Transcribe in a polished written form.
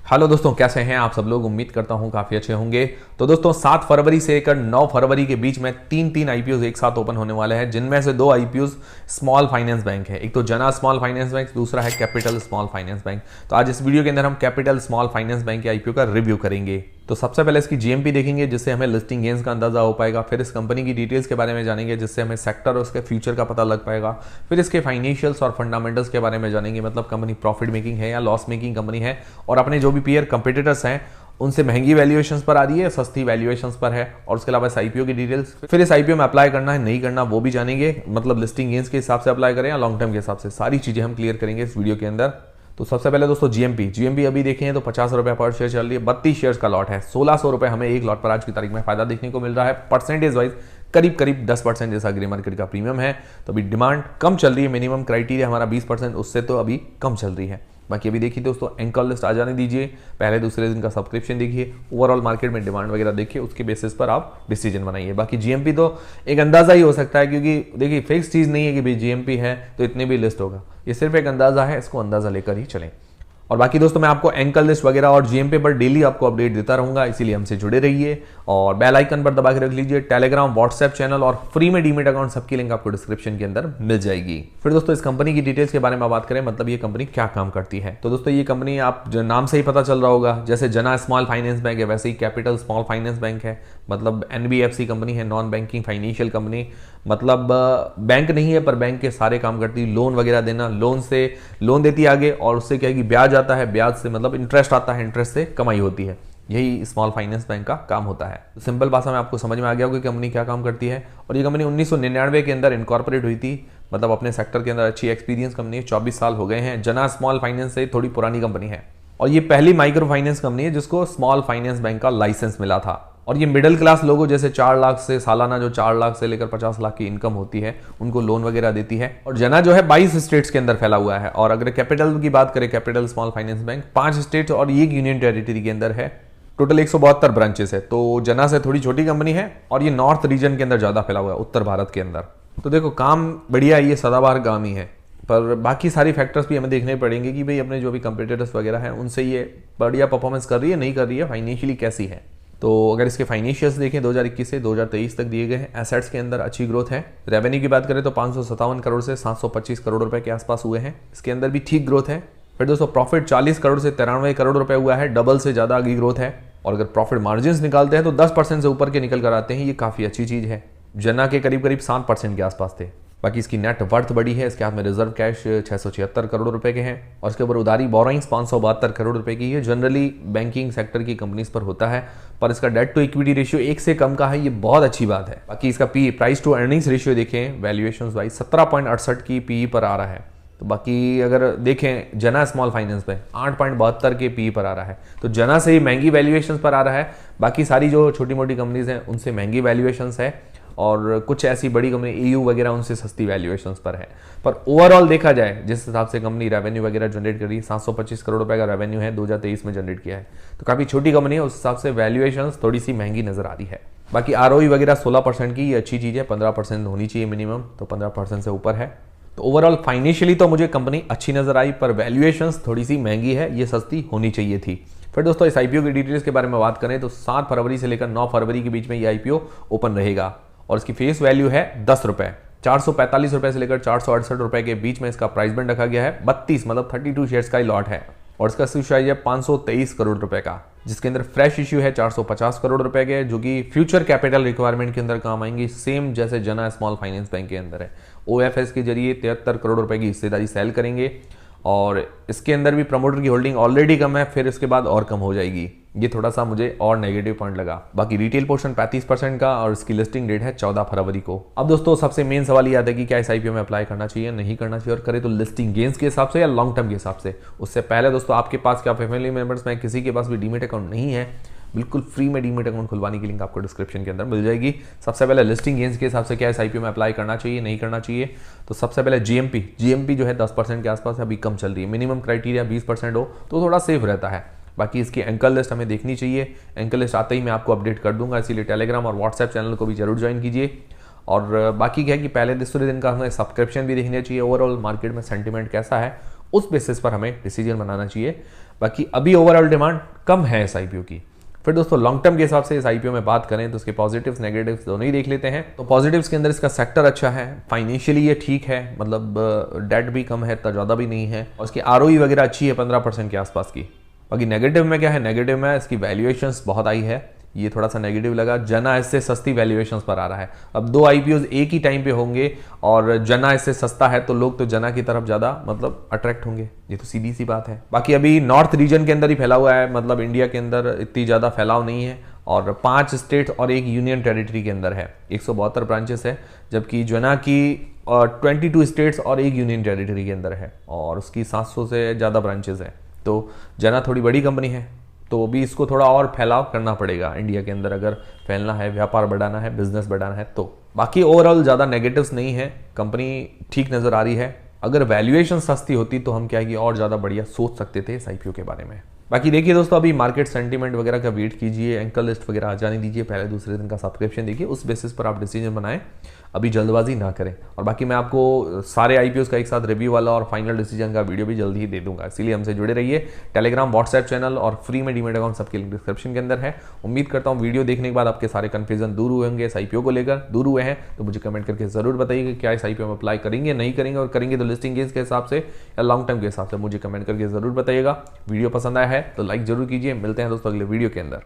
Hello दोस्तों, कैसे हैं आप सब लोग। उम्मीद करता हूं काफ़ी अच्छे होंगे। तो दोस्तों 7 फरवरी से लेकर 9 फरवरी के बीच में तीन आईपीओ एक साथ ओपन होने वाले हैं, जिनमें से 2 आईपीओ स्मॉल फाइनेंस बैंक है। एक तो जना स्मॉल फाइनेंस बैंक, दूसरा है कैपिटल स्मॉल फाइनेंस बैंक। तो आज इस वीडियो के अंदर हम कैपिटल स्मॉल फाइनेंस बैंक के आईपीओ का रिव्यू करेंगे। तो सबसे पहले इसकी जीएमपी देखेंगे, जिससे हमें लिस्टिंग गेन्स का अंदाजा हो पाएगा। फिर इस कंपनी की डिटेल्स के बारे में जानेंगे, जिससे हमें सेक्टर और उसके फ्यूचर का पता लग पाएगा। फिर इसके फाइनेंशियल्स और फंडामेंटल्स के बारे में जानेंगे, मतलब कंपनी प्रॉफिट मेकिंग है या लॉस मेकिंग कंपनी है, और अपने जो भी पीयर कंपटीटर्स हैं उनसे महंगी वैल्यूएशंस पर आ रही है, सस्ती वैल्यूएशंस पर है। और उसके अलावा इस आईपीओ की डिटेल्स, फिर इस आईपीओ में अप्लाई करना है नहीं करना वो भी जानेंगे, मतलब लिस्टिंग गेन्स के हिसाब से अप्लाई करें या लॉन्ग टर्म के हिसाब से, सारी चीजें हम क्लियर करेंगे इस वीडियो के अंदर। तो सबसे पहले दोस्तों जीएमपी अभी देखें तो 50 रुपए पर शेयर चल रही है। 32 शेयर्स का लॉट है, 1600 रुपए हमें एक लॉट पर आज की तारीख में फायदा देखने को मिल रहा है। परसेंटेज वाइज करीब 10% जैसा ग्रे मार्केट का प्रीमियम है। तो अभी डिमांड कम चल रही है, मिनिमम क्राइटेरिया हमारा 20%, उससे तो अभी कम चल रही है। बाकी अभी देखिए दोस्तों, एंकर लिस्ट आ जाने दीजिए, पहले दूसरे दिन का सब्सक्रिप्शन देखिए, ओवरऑल मार्केट में डिमांड वगैरह देखिए, उसके बेसिस पर आप डिसीजन बनाइए। बाकी जीएमपी तो एक अंदाजा ही हो सकता है, क्योंकि देखिए फिक्स चीज नहीं है कि भाई जीएमपी है तो इतने भी लिस्ट होगा, ये सिर्फ एक अंदाजा है, इसको अंदाजा लेकर ही चलें। और बाकी दोस्तों मैं आपको एंकर लिस्ट वगैरह और जीएमपी पर डेली आपको अपडेट देता रहूंगा, इसीलिए हमसे जुड़े रहिए और बेल आइकन पर दबा के रख लीजिए। टेलीग्राम, व्हाट्सएप चैनल और फ्री में डीमेट अकाउंट, सबकी लिंक आपको डिस्क्रिप्शन के अंदर मिल जाएगी। फिर दोस्तों इस कंपनी की डिटेल्स के बारे में बात करें, मतलब ये कंपनी क्या काम करती है। तो दोस्तों ये कंपनी आप नाम से ही पता चल रहा होगा, जैसे जना स्मॉल फाइनेंस बैंक है वैसे ही कैपिटल स्मॉल फाइनेंस बैंक है। मतलब एनबीएफसी कंपनी है, नॉन बैंकिंग फाइनेंशियल कंपनी। मतलब बैंक नहीं है पर बैंक के सारे काम करती है, लोन वगैरह देना, लोन देती है आगे, और उससे क्या है कि ब्याज आता है, ब्याज से मतलब इंटरेस्ट आता है, इंटरेस्ट से कमाई होती है। यही स्मॉल फाइनेंस बैंक का काम होता है। तो सिंपल भाषा में आपको समझ में आ गया होगा कि कंपनी क्या काम करती है। और ये कंपनी 1999 के अंदर इनकॉर्पोरेट हुई थी, मतलब अपने सेक्टर के अंदर अच्छी एक्सपीरियंस कंपनी है, 24 साल हो गए हैं। जना स्मॉल फाइनेंस से थोड़ी पुरानी कंपनी है, और ये पहली माइक्रो फाइनेंस कंपनी है जिसको स्मॉल फाइनेंस बैंक का लाइसेंस मिला था। और ये मिडिल क्लास लोगों, जैसे 4 लाख से सालाना जो 4 लाख से लेकर 50 लाख की इनकम होती है, उनको लोन वगैरह देती है। और जना जो है 22 स्टेट्स के अंदर फैला हुआ है। और अगर कैपिटल की बात करें, capital small finance bank 5 states और 1 यूनियन टेरिटरी के अंदर है। टोटल 172 ब्रांचेस है। तो जना से थोड़ी छोटी कंपनी है, और ये नॉर्थ रीजन के अंदर ज्यादा फैला हुआ है, उत्तर भारत के अंदर। तो देखो काम बढ़िया है, ये सदाबहार काम ही है, पर बाकी सारी फैक्टर्स भी हमें देखने पड़ेंगे कि भाई अपने जो भी कंपटीटर्स वगैरह हैं उनसे ये बढ़िया परफॉर्मेंस कर रही है नहीं कर रही है, फाइनेंशियली कैसी है। तो अगर इसके फाइनेंशियल्स देखें 2021 से 2023 तक दिए गए हैं, एसेट्स के अंदर अच्छी ग्रोथ है। रेवेन्यू की बात करें तो 557 करोड़ से 725 करोड़ रुपए के आसपास हुए हैं, इसके अंदर भी ठीक ग्रोथ है। फिर दोस्तों प्रॉफिट 40 करोड़ से 93 करोड़ रुपए हुआ है, डबल से ज्यादा आगे ग्रोथ है। और अगर प्रॉफिट मार्जिन निकालते हैं तो 10% से ऊपर के निकल कर आते हैं, ये काफी अच्छी चीज है। जना के करीब 7% के आसपास थे। बाकी इसकी नेट वर्थ बड़ी है, इसके हाथ में रिजर्व कैश 676 करोड़ रुपए के हैं, और इसके ऊपर उधारी बोरोइंग्स 572 करोड़ रुपए की है। जनरली बैंकिंग सेक्टर की कंपनीज पर होता है, पर इसका डेट टू इक्विटी रेशियो 1 से कम का है, ये बहुत अच्छी बात है। बाकी इसका P price to earnings ratio देखें, वैल्यूएशन वाइज 17.68 की पी पर आ रहा है। तो बाकी अगर देखें जना स्मॉल फाइनेंस पे 8.72 के पी पर आ रहा है, तो जना से ही महंगी वैल्यूएशंस पर आ रहा है। बाकी सारी जो छोटी मोटी कंपनीज हैं उनसे महंगी वैल्यूएशंस है, और कुछ ऐसी बड़ी कंपनी ईयू वगैरह उनसे सस्ती वैल्यूएशंस पर है। पर ओवरऑल देखा जाए, जिस हिसाब से कंपनी रेवेन्यू वगैरह जनरेट कर रही है, 725 करोड़ रुपए का रेवेन्यू है 2023 में जनरेट किया है, तो काफी छोटी कंपनी है, उस हिसाब से वैल्यूएशंस थोड़ी सी महंगी नजर आ रही है। बाकी आरओई वगैरह 16% की, ये अच्छी चीज है, 15% होनी चाहिए मिनिमम, तो 15% से ऊपर है। तो ओवरऑल फाइनेंशियली तो मुझे कंपनी अच्छी नजर आई, पर वैल्यूएशंस थोड़ी सी महंगी है, ये सस्ती होनी चाहिए थी। फिर दोस्तों इस आईपीओ की डिटेल्स के बारे में बात करें तो 7 फरवरी से लेकर 9 फरवरी के बीच में ये आईपीओ ओपन रहेगा, और इसकी फेस वैल्यू है 10 रुपए। 445 रुपए से लेकर 468 रुपए के बीच में इसका प्राइस बैंड रखा गया है। 32 मतलब 32 शेयर्स का ही लॉट है, और इसका इश्यू साइज है 523 करोड़ रुपए का, जिसके अंदर फ्रेश इश्यू है 450 करोड़ रुपए के, जो कि फ्यूचर कैपिटल रिक्वायरमेंट के अंदर काम आएंगी, सेम जैसे जना स्मॉल फाइनेंस बैंक के अंदर है। ओएफएस के जरिए 73 करोड़ रुपए की हिस्सेदारी सेल करेंगे, और इसके अंदर भी प्रमोटर की होल्डिंग ऑलरेडी कम है, फिर इसके बाद और कम हो जाएगी। ये थोड़ा सा मुझे और नेगेटिव पॉइंट लगा। बाकी रिटेल पोर्शन 35% का, और इसकी लिस्टिंग डेट है 14 फरवरी को। अब दोस्तों सबसे मेन सवाल ये आता है कि क्या इस आईपीओ में अप्लाई करना चाहिए नहीं करना चाहिए, और करे तो लिस्टिंग गेन्स के हिसाब से या लॉन्ग टर्म के हिसाब से। उससे पहले दोस्तों आपके पास क्या फैमिली मेंबर्स में किसी के पास भी डीमेट अकाउंट नहीं है, बिल्कुल फ्री में डीमेट अकाउंट खुलवाने की लिंक आपको डिस्क्रिप्शन के अंदर मिल जाएगी। सबसे पहले लिस्टिंग गेन्स के हिसाब से क्या इस आईपीओ में अप्लाई करना चाहिए नहीं करना चाहिए। तो सबसे पहले जीएमपी जो है 10% के आसपास अभी कम चल रही है, मिनिमम क्राइटेरिया 20% हो तो थोड़ा सेफ रहता है। बाकी इसकी एंकर लिस्ट हमें देखनी चाहिए, एंकर लिस्ट आते ही मैं आपको अपडेट कर दूंगा, इसीलिए टेलीग्राम और व्हाट्सएप चैनल को भी जरूर ज्वाइन कीजिए। और बाकी क्या है कि पहले दूसरे दिन का हमें सब्सक्रिप्शन भी देखना चाहिए, ओवरऑल मार्केट में सेंटीमेंट कैसा है उस बेसिस पर हमें डिसीजन बनाना चाहिए। बाकी अभी ओवरऑल डिमांड कम है इस आईपीओ की। फिर दोस्तों लॉन्ग टर्म के हिसाब से इस आईपीओ में बात करें तो इसके पॉजिटिव्स नेगेटिव्स दोनों ही देख लेते हैं। तो पॉजिटिव्स के अंदर इसका सेक्टर अच्छा है, फाइनेंशियली ये ठीक है, मतलब डेट भी कम है, इतना ज़्यादा भी नहीं है, और इसकी आरओई वगैरह अच्छी है 15% के आसपास की। बाकी नेगेटिव में क्या है, नेगेटिव में इसकी वैल्यूएशंस बहुत आई है, ये थोड़ा सा नेगेटिव लगा। जना इससे सस्ती वैल्यूएशंस पर आ रहा है। अब दो आईपीओज एक ही टाइम पे होंगे और जना इससे सस्ता है तो लोग तो जना की तरफ ज़्यादा मतलब अट्रैक्ट होंगे, ये तो सीधी सी बात है। बाकी अभी नॉर्थ रीजन के अंदर ही फैला हुआ है, मतलब इंडिया के अंदर इतनी ज़्यादा फैलाव नहीं है, और 5 स्टेट और एक यूनियन टेरिटरी के अंदर है। 172 ब्रांचेस है, जबकि जना की 22 स्टेट्स और एक यूनियन टेरिटरी के अंदर है, और उसकी 700 से ज़्यादा ब्रांचेस हैं। तो जना थोड़ी बड़ी कंपनी है, तो अभी इसको थोड़ा और फैलाव करना पड़ेगा इंडिया के अंदर, अगर फैलना है, व्यापार बढ़ाना है, बिजनेस बढ़ाना है तो। बाकी ओवरऑल ज़्यादा नेगेटिव्स नहीं है, कंपनी ठीक नज़र आ रही है। अगर वैल्यूएशन सस्ती होती तो हम क्या है कि और ज़्यादा बढ़िया सोच सकते थे इस आईपीओ के बारे में। बाकी देखिए दोस्तों, अभी मार्केट सेंटीमेंट वगैरह का वेट कीजिए, एंकर लिस्ट वगैरह आ जाने दीजिए, पहले दूसरे दिन का सब्सक्रिप्शन देखिए, उस बेसिस पर आप डिसीजन बनाएं, अभी जल्दबाजी ना करें। और बाकी मैं आपको सारे आईपीओस का एक साथ रिव्यू वाला और फाइनल डिसीजन का वीडियो भी जल्दी ही दे दूंगा, इसीलिए हमसे जुड़े रहिए। टेलीग्राम, व्हाट्सएप चैनल और फ्री में डीमेट अकाउंट सबके लिंक डिस्क्रिप्शन के अंदर है। उम्मीद करता हूँ वीडियो देखने के बाद आपके सारे कंफ्यूजन दूर हुए होंगे, इस आईपीओ को लेकर दूर हुए हैं तो मुझे कमेंट करके जरूर बताइए कि क्या इस आईपीओ में अप्लाई करेंगे, नहीं करेंगे, और करेंगे तो लिस्टिंग गेज के हिसाब से या लॉन्ग टर्म के हिसाब से, मुझे कमेंट करके जरूर बताइएगा। वीडियो पसंद आया है तो लाइक जरूर कीजिए। मिलते हैं दोस्तों अगले वीडियो के अंदर।